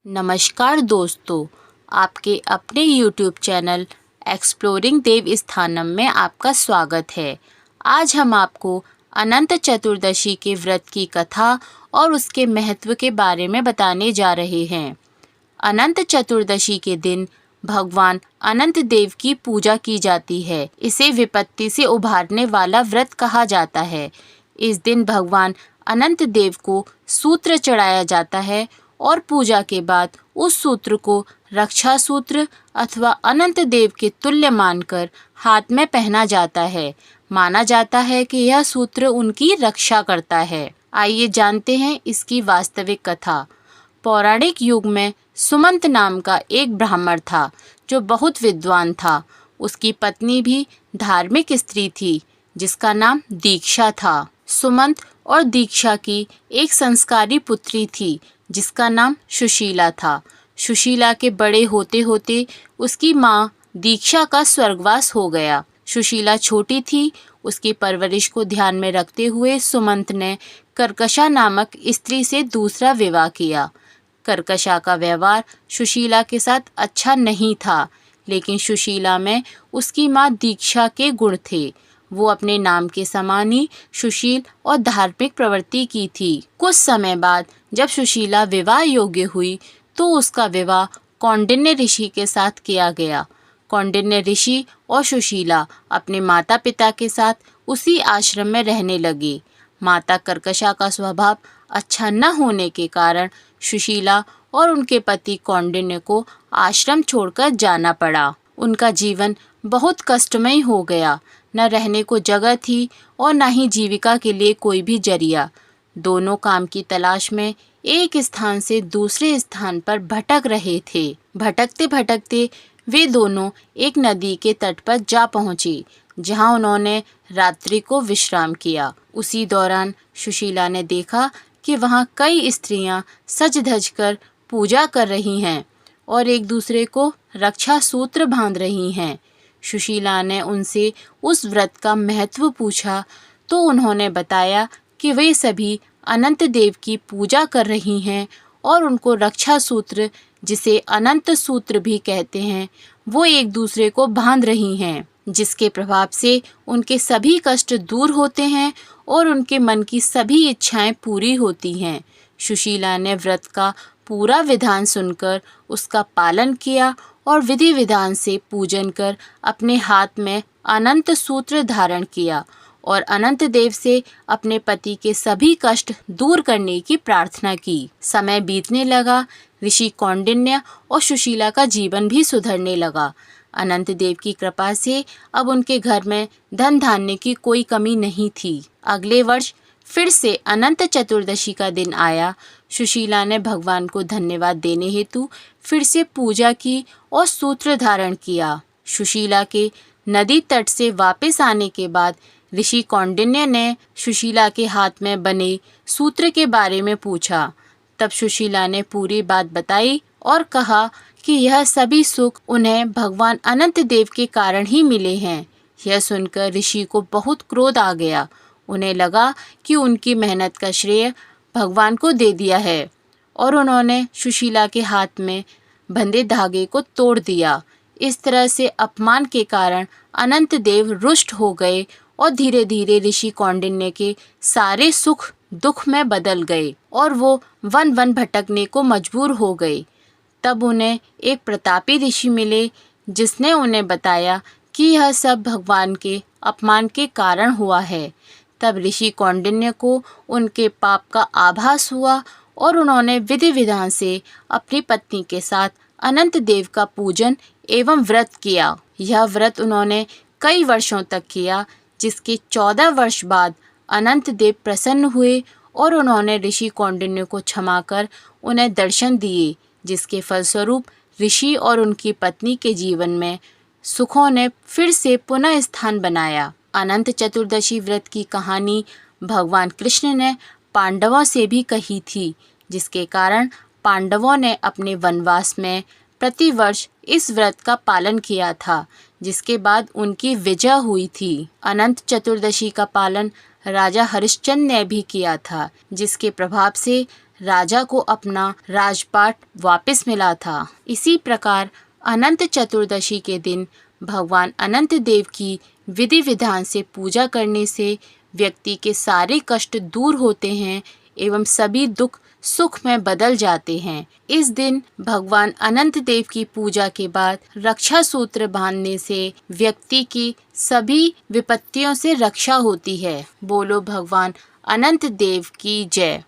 नमस्कार दोस्तों, आपके अपने YouTube चैनल एक्सप्लोरिंग देव स्थानम में आपका स्वागत है। आज हम आपको अनंत चतुर्दशी के व्रत की कथा और उसके महत्व के बारे में बताने जा रहे हैं। अनंत चतुर्दशी के दिन भगवान अनंत देव की पूजा की जाती है। इसे विपत्ति से उभारने वाला व्रत कहा जाता है। इस दिन भगवान अनंत देव को सूत्र चढ़ाया जाता है और पूजा के बाद उस सूत्र को रक्षा सूत्र अथवा अनंत देव के तुल्य मानकर हाथ में पहना जाता है। माना जाता है कि यह सूत्र उनकी रक्षा करता है। आइए जानते हैं इसकी वास्तविक कथा। पौराणिक युग में सुमंत नाम का एक ब्राह्मण था जो बहुत विद्वान था। उसकी पत्नी भी धार्मिक स्त्री थी जिसका नाम दीक्षा था। सुमंत और दीक्षा की एक संस्कारी पुत्री थी जिसका नाम सुशीला था। सुशीला के बड़े होते होते उसकी माँ दीक्षा का स्वर्गवास हो गया। सुशीला छोटी थी। उसकी परवरिश को ध्यान में रखते हुए सुमंत ने कर्कशा नामक स्त्री से दूसरा विवाह किया। कर्कशा का व्यवहार सुशीला के साथ अच्छा नहीं था, लेकिन सुशीला में उसकी माँ दीक्षा के गुण थे। वो अपने नाम के समान ही सुशील और धार्मिक प्रवृत्ति की थी। कुछ समय बाद जब सुशीला विवाह योग्य हुई तो उसका विवाह कौंडिन्य ऋषि के साथ किया गया। कौंडिन्य ऋषि और सुशीला अपने माता पिता के साथ उसी आश्रम में रहने लगे। माता कर्कशा का स्वभाव अच्छा न होने के कारण सुशीला और उनके पति कौंडिन्य को आश्रम छोड़कर जाना पड़ा। उनका जीवन बहुत कष्टमय हो गया। न रहने को जगह थी और न ही जीविका के लिए कोई भी जरिया। दोनों काम की तलाश में एक स्थान से दूसरे स्थान पर भटक रहे थे। भटकते भटकते वे दोनों एक नदी के तट पर जा पहुँचे, जहाँ उन्होंने रात्रि को विश्राम किया। उसी दौरान सुशीला ने देखा कि वहाँ कई स्त्रियां सज धज कर पूजा कर रही हैं और एक दूसरे को रक्षा सूत्र बांध रही हैं। सुशीला ने उनसे उस व्रत का महत्व पूछा तो उन्होंने बताया कि वे सभी अनंत देव की पूजा कर रही हैं और उनको रक्षा सूत्र, जिसे अनंत सूत्र भी कहते हैं, वो एक दूसरे को बांध रही हैं, जिसके प्रभाव से उनके सभी कष्ट दूर होते हैं और उनके मन की सभी इच्छाएं पूरी होती हैं। सुशीला ने व्रत का पूरा विधान सुनकर उसका पालन किया और विधि विधान से पूजन कर अपने हाथ में अनंत सूत्र धारण किया और अनंत देव से अपने पति के सभी कष्ट दूर करने की प्रार्थना की। समय बीतने लगा। ऋषि कौंडिन्य और सुशीला का जीवन भी सुधरने लगा। अनंत देव की कृपा से अब उनके घर में धन धान्य की कोई कमी नहीं थी। अगले वर्ष फिर से अनंत चतुर्दशी का दिन आया। सुशीला ने भगवान को धन्यवाद देने हेतु फिर से पूजा की और सूत्र धारण किया। सुशीला के नदी तट से वापस आने के बाद ऋषि कौंडिन्य ने सुशीला के हाथ में बने सूत्र के बारे में पूछा। तब सुशीला ने पूरी बात बताई और कहा कि यह सभी सुख उन्हें भगवान अनंत देव के कारण ही मिले हैं। यह सुनकर ऋषि को बहुत क्रोध आ गया। उन्हें लगा कि उनकी मेहनत का श्रेय भगवान को दे दिया है और उन्होंने सुशीला के हाथ में बंधे धागे को तोड़ दिया। इस तरह से अपमान के कारण अनंत देव रुष्ट हो गए और धीरे धीरे ऋषि कौंडिन्य के सारे सुख दुख में बदल गए और वो वन वन भटकने को मजबूर हो गए। तब उन्हें एक प्रतापी ऋषि मिले जिसने उन्हें बताया कि यह सब भगवान के अपमान के कारण हुआ है। तब ऋषि कौंडिन्य को उनके पाप का आभास हुआ और उन्होंने विधि विधान से अपनी पत्नी के साथ अनंत देव का पूजन एवं व्रत किया। यह व्रत उन्होंने कई वर्षों तक किया, जिसके 14 वर्ष बाद अनंत देव प्रसन्न हुए और उन्होंने ऋषि कौंडिन्य को क्षमा कर उन्हें दर्शन दिए, जिसके फलस्वरूप ऋषि और उनकी पत्नी के जीवन में सुखों ने फिर से पुनः स्थान बनाया। अनंत चतुर्दशी व्रत की कहानी भगवान कृष्ण ने पांडवों से भी कही थी, जिसके कारण पांडवों ने अपने वनवास में प्रतिवर्ष इस व्रत का पालन किया था, जिसके बाद उनकी विजय हुई थी। अनंत चतुर्दशी का पालन राजा हरिश्चंद्र ने भी किया था, जिसके प्रभाव से राजा को अपना राजपाट वापस मिला था। इसी प्रकार अनंत चतुर्दशी के दिन भगवान अनंत देव की विधि विधान से पूजा करने से व्यक्ति के सारे कष्ट दूर होते हैं एवं सभी दुख सुख में बदल जाते हैं। इस दिन भगवान अनंत देव की पूजा के बाद रक्षा सूत्र बांधने से व्यक्ति की सभी विपत्तियों से रक्षा होती है। बोलो भगवान अनंत देव की जय।